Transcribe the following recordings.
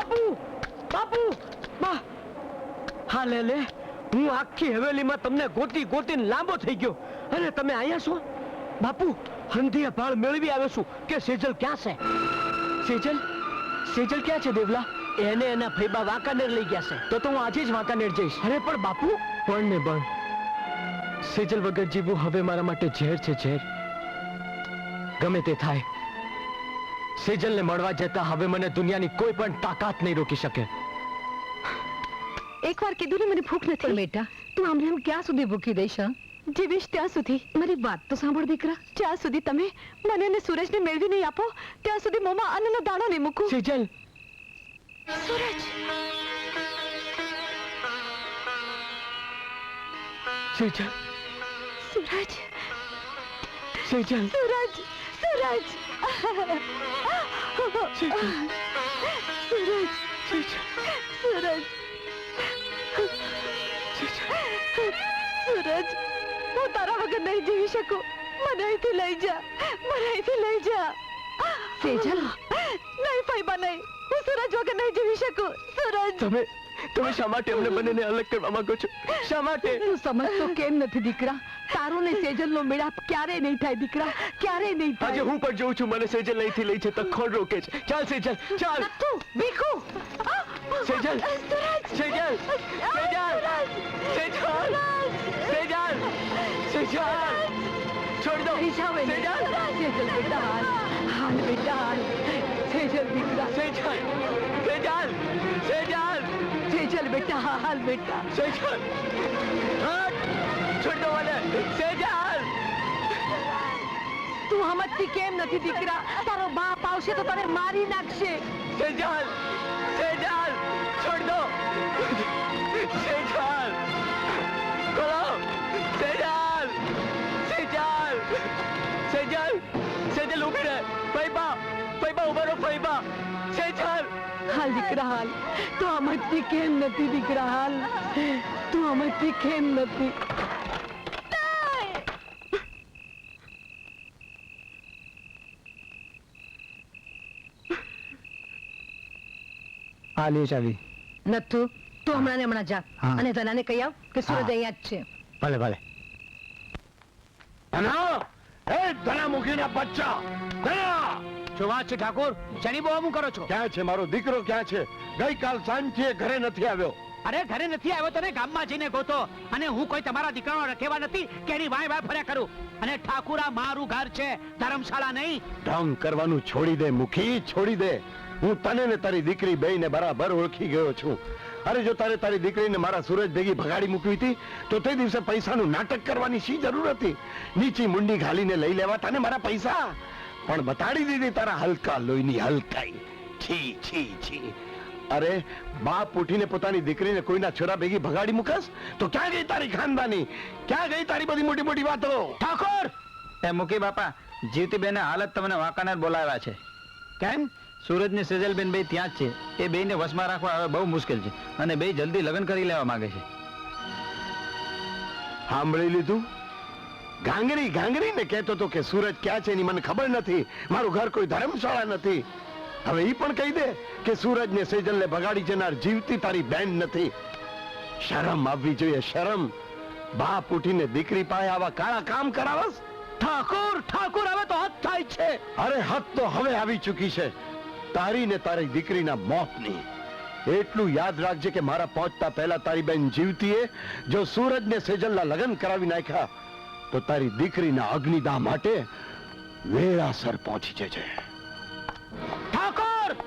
બાપુ બાપુ બા હા લે લે હું આખી હવેલીમાં તમને ગોતી ગોતીને લાંબો થઈ ગયો અને તમે અહીંયા છો બાપુ હંધિયા ભાળ મેળવી આવ્યો છું કે સેજલ ક્યાં છે સેજલ સેજલ ક્યાં છે દેવલા એને એના ફૈબા વાંકાનેર લઈ ગયા છે તો હું આજે જ વાંકાનેર જઈશ અરે પણ બાપુ પણ ને પણ સેજલ વગર જીવવું હવે મારા માટે ઝેર છે ઝેર ગમે તે થાય સેજલને મળવા જતા હવે મને દુનિયાની કોઈ પણ તાકાત નહીં રોકી શકે એકવાર કીધું ને મને ભૂખ નથી બેટા તું આમને આમ ક્યાં સુધી ભૂખી રહીશ જીવીશ ત્યાં સુધી મારી વાત તો સાંભળ દીકરા જ્યાં સુધી તમે મને અને સૂરજને મેળવી નહીં આપો ત્યાં સુધી મોંમાં અન્નનો દાણો નહીં મૂકું સેજલ સૂરજ સેજલ સૂરજ સેજલ સૂરજ સૂરજ સૂરજ સૂરજ સૂરજ હું તારા વગર નહીં જીવી શકું મને અહીંથી લઈ જા મને અહીંથી લઈ જા સેજલ નહીં ફૈબા નહીં હું સૂરજ વગર નહીં જીવી શકું સૂરજ તમે શા માટે અમને બંનેને અલગ કરવા માંગો છો શા માટે તું સમજતો કેમ નથી દીકરા તારો ને સેજલનો મેળાપ ક્યારેય નહીં થાય દીકરા ક્યારેય નહીં થાય આજે હું પણ જોઉં છું મને સેજલ અહીંથી લઈ છે તો કોણ રોકે છે ચાલ સેજલ ચાલ તું ભીખુ સેજલ સૂરજ સેજલ સેજલ સેજલ સેજલ સેજલ છોડ દો સેજલ સેજલ બેટા હાલ બેટા હાલ સેજલ દીકરા સેજલ સેજલ સેજલ સેજલ બેટા હાલ બેટા સેજલ હટ છોડ દો મને સેજલ તું હમજતી કેમ નથી દીકરા તારો બાપ આવશે તો તને મારી નાખશે સેજલ સેજલ છોડ દો સેજલ બોલો સેજલ સેજલ સેજલ સેજલ ઊભી રહે ફૈબા ફૈબા ઉભા રહો ફૈબા સેજલ હાલ દીકરા હાલ તું હમજતી કેમ નથી દીકરા હાલ તું હમજતી કેમ નથી આ લે ચાવી નથુ તું હમણાં ને હમણાં જા અને ધનાને કહી આવ કે સૂરજ અહીંયા જ છે ભલે ભલે ધના એ ધના મુખીના બચ્ચા ધના શું વાત છે ઠાકોર શેની બોમું કરો છો ક્યાં છે મારો દીકરો ક્યાં છે ગઈકાલ સાંજથી ઘરે નથી આવ્યો અરે ઘરે નથી આવ્યો તને ગામમાં જઈને ગોતો અને હું કોઈ તમારા દીકરાનો રખેવા નથી કે એની વાય વાય ફર્યા કરું અને ઠાકુરા મારું ઘર છે ધર્મશાળા નહીં ઢોંગ કરવાનું છોડી દે મુખી છોડી દે હું તને ને તારી દીકરી બેયને બરાબર ઓળખી ગયો છું અરે જો તારે તારી દીકરીને મારા સૂરજ ભેગી ભગાડી મૂકવી હતી તો તે દિવસે પૈસાનું નાટક કરવાની શી જરૂર હતી નીચી મુંડી ઘાલીને લઈ લેવા તને મારા પૈસા પણ બતાડી દીધી તારા હલકા લોહીની હલકાઈ છી છી છી અરે બાપ ઉઠીને પોતાની દીકરીને કોઈના છોરા ભેગી ભગાડી મૂકસ તો ક્યાં ગઈ તારી ખાનદાની ક્યાં ગઈ તારી બધી મોટી મોટી વાતો ઠાકોર એ મુકી બાપા જીવતી બેને હાલત તમને વાંકાનેર બોલાવ્યા છે કેમ સૂરજ ને સેજલબેન બે ત્યાં જ છે એ બેયને વશમાં રાખવા હવે બહુ મુશ્કેલ છે અને બે જલ્દી લગ્ન કરી લેવા માંગે છે સાંભળી લીધું ગાંગરી ગાંગરી ને કહેતો તો કે સૂરજ ક્યાં છે એની મને ખબર નથી મારું ઘર કોઈ ધર્મશાળા નથી હવે ઈ પણ કહી દે કે સૂરજ ને સેજલ ને ભગાડી જનાર જીવતી તારી બેન નથી શરમ આવવી જોઈએ શરમ બાપ ઉઠીને દીકરી પાસે આવા કાળા કામ કરાવસ ઠાકોર ઠાકોર હવે તો હદ થાય છે અરે હદ તો હવે આવી ચૂકી છે તારી ને તારી દીકરીના મોતની એટલું યાદ રાખજે કે મારા પહોંચતા પહેલા તારી બેન જીવતીએ જો સૂરજ ને સેજલના લગ્ન કરાવી નાખ્યા તો તારી દીકરીના અગ્નિદાહ માટે વેળાસર પહોંચી જજે ઠાકોર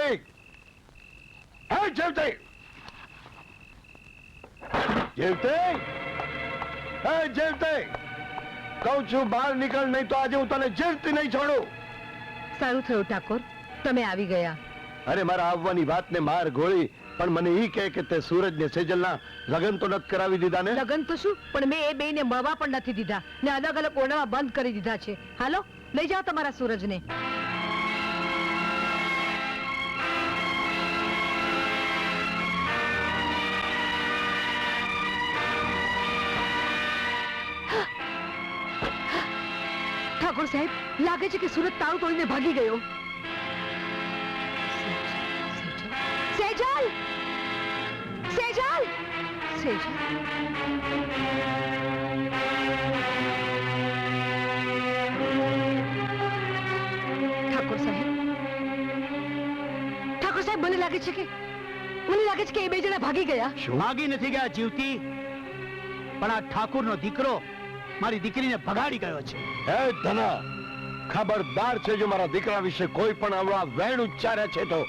જેવતે હે જેવતે જેવતે હે જેવતે કહું છું બહાર નીકળ, નહીં તો આજે હું તને જીવતી નહીં છોડું. સારું થયું ઠાકોર, તમે આવી ગયા. અરે મારા આવવાની વાતને માર ગોળી, પણ મને ઈ કહે કે તે સૂરજ ને સેજલના લગ્ન તો નથી કરાવી દીધા ને? લગન તો શું, પણ મેં એ બેયને મળવા પણ નથી દીધા ને અલગ અલગ ઓરડામાં બંધ કરી દીધા છે. હાલો લઈ જાઓ તમારા સૂરજને. ઠાકોર સાહેબ, લાગે છે કે સુરજ તાળું તોડીને ભાગી ગયો. સેજલ! સેજલ! સેજલ! ઠાકોર સાહેબ, મને લાગે છે કે એ બે જણા ભાગી ગયા. ભાગી નથી ગયા જીવતી, પણ આ ઠાકુરનો દીકરો મારી દીકરીને ભગાડી ગયો છે. હે ધના, ખબરદાર છે જો મારા દીકરા વિશે કોઈ પણ આવડા વેણ ઉચ્ચાર્યા છે તો.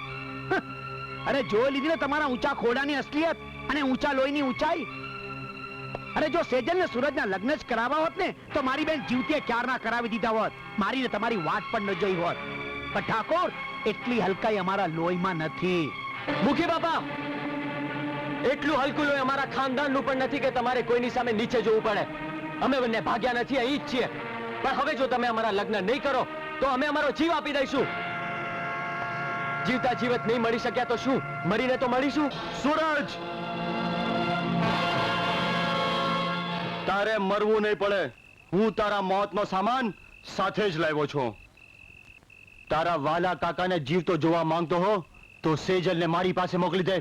અરે જોઈ લીધી ને તમારા ઊંચા ખોડાની અસલિયત અને ઊંચા લોહીની ઊંચાઈ. અરે જો સેજલ ને સૂરજના લગ્ન જ કરાવવા હોત ને તો મારી બેન જીવતીએ ક્યારના કરાવી દીધા હોત, મારી ને તમારી વાત પણ ન જોઈ હોત. પણ ઠાકોર, એટલી હલકાઈ અમારા લોહીમાં નથી. મુખી બાપા, એટલું હલકું લોહી અમારા ખાનદાનનું પણ નથી કે તમારે કોઈની સામે નીચે જોવું પડે. અમે બંને ભાગ્યા નથી, અહીં જ છીએ. પણ હવે જો તમે અમારા લગ્ન નહીં કરો તો અમે અમારો જીવ આપી દઈશું. જીવતા જીવત નહીં મળી શક્યા તો શું, મરીને તો મળીશું. સૂરજ, તારે મરવું નહીં પડે. હું તારા મોતનો સામાન સાથે જ લાવ્યો છું. તારા વાલા કાકાને જીવતો જોવા માંગતો હો તો સેજલને મારી પાસે મોકલી દે.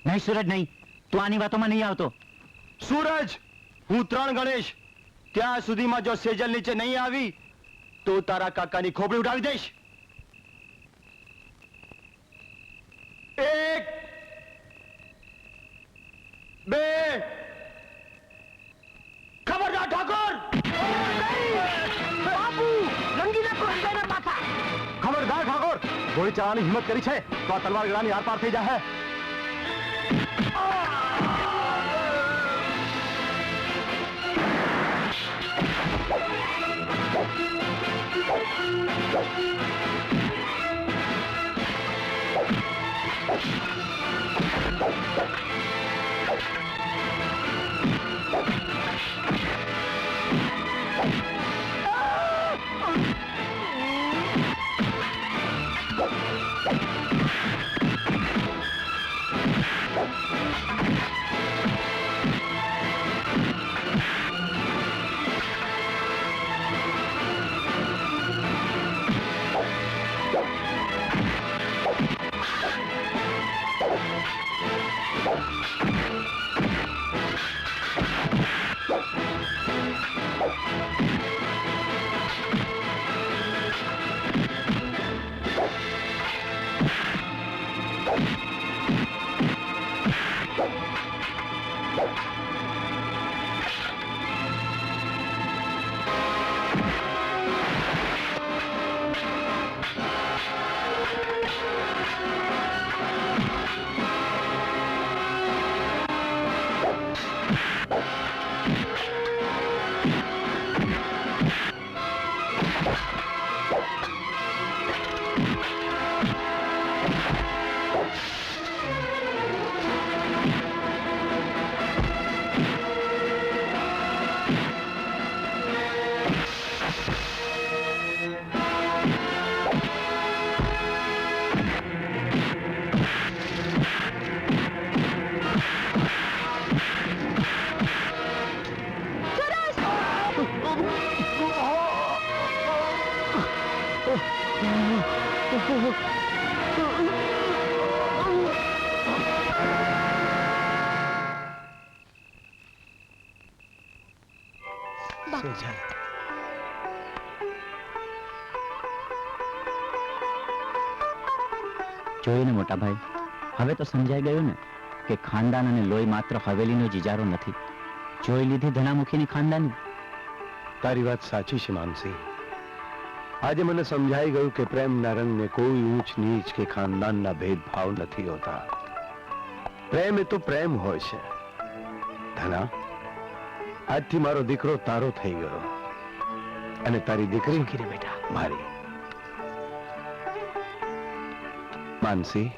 નહીં સૂરજ નહીં, તું આની વાતોમાં નહીં આવતો. સૂરજ, હું 3 ગણેશ, ત્યાં સુધીમાં જો સેજલ નીચે નહીં આવી તો તારા કાકાની ખોપડી ઉડાવી દઈશ. 1 2 ખબરદાર ઠાકોર! ખબરદાર ઠાકોર, ગોળી ચલાવવાની હિંમત કરી છે તો આ તલવાર ગળાની આરપાર થઈ જાય. જોયું ને મોટા ભાઈ, હવે તો સમજાઈ ગયું ને કે ખાનદાન અને લોહી માત્ર હવેલીનો જ ઇજારો નથી. જોઈ લીધી ધનામુખીની ખાનદાની. તારી વાત સાચી છે માનસી. આજે મને સમજાઈ ગયું કે પ્રેમના રંગને કોઈ ઊંચ નીચ કે ખાનદાનના ભેદભાવ નથી હોતા. પ્રેમ એ તો પ્રેમ હોય છે. ધના, આજથી મારો દીકરો તારો થઈ ગયો અને તારી દીકરી બેટા મારી. માનસી,